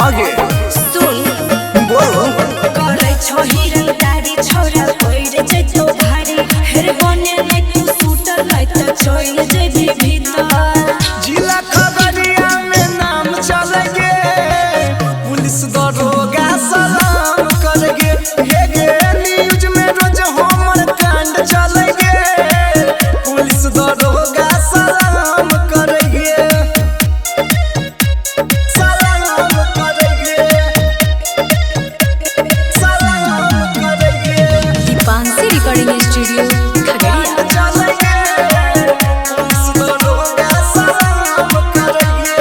आगे सुन बोलो करे छो हिरनदारी छोरा कोइर जे तो भारी हेर बने में तू सूटर लाई त चोइल जे भी भीतर जिला खगड़िया में नाम चलेगे पुलिस दरोगा सलाम करेगे हे गे न्यूज में रोज हमर कांड चलेगे पुलिस दरोगा सलाम करेगे सलाम करेगे सलाम करेगे दीपांशी रिकॉर्डिंग स्टूडियो खगड़िया चलेगे पुलिस दरोगा सलाम करेगे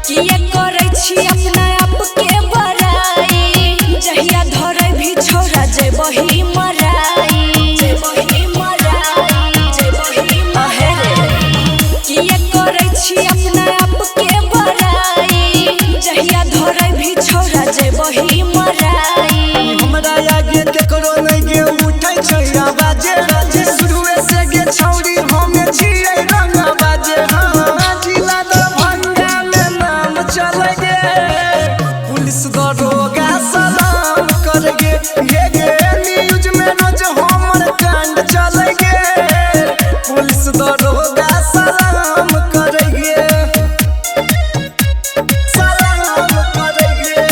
किए करे छी अपना आप के बड़ाई जहिया धरे भी छोरा जे बही मराई जे बही मराई जे बही महेरे किए करे छी अपना आप के बड़ाई जहिया धरे भी छोरा जे बही मराई हमरा आगे केकरो नहीं गे उठै छै आवाजे राजे शुरुए से गे छौरी हमे छियै रंग बाजे हां जिला दरभंगा में नाम चलेगे पुलिस दरोगा सलाम करेगे हे गे न्यूज में रोज हमर कांड चलेगे पुलिस दरोगा सलाम करेगे सलाम करेगे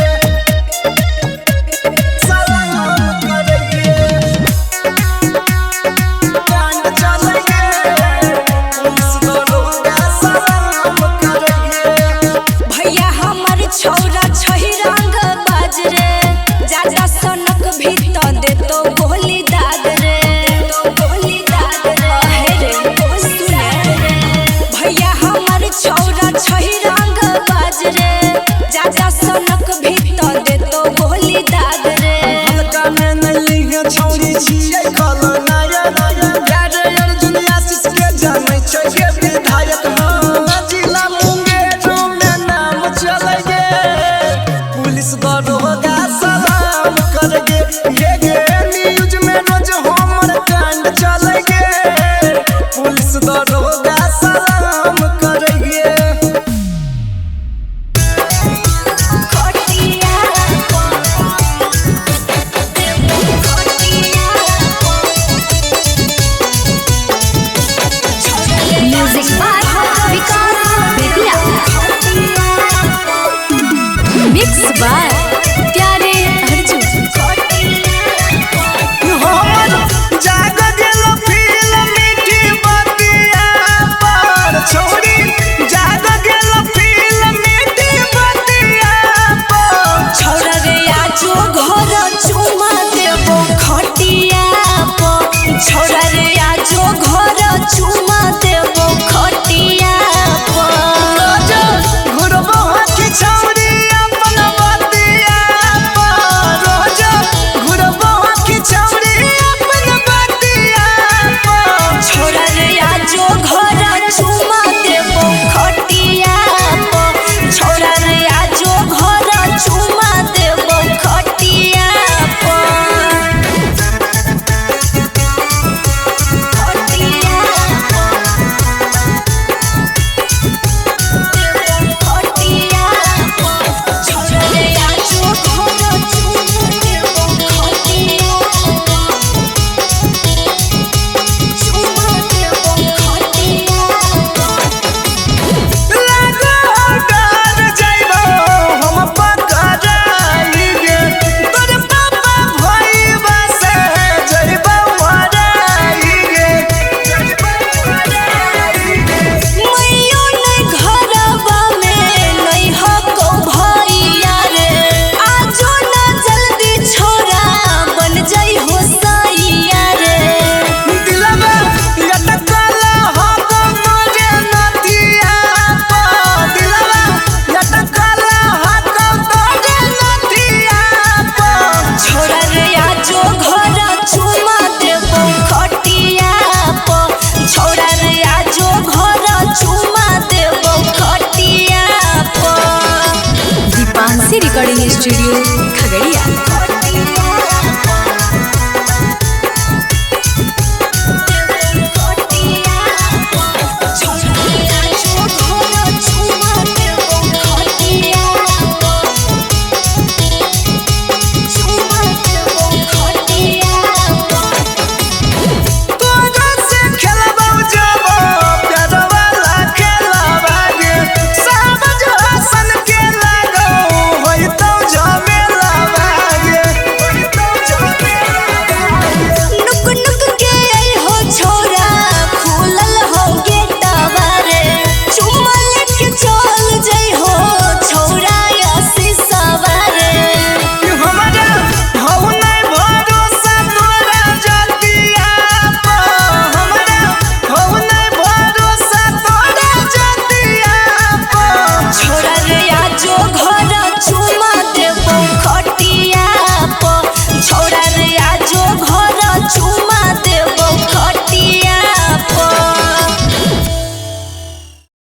रिकॉर्डिंग स्टूडियो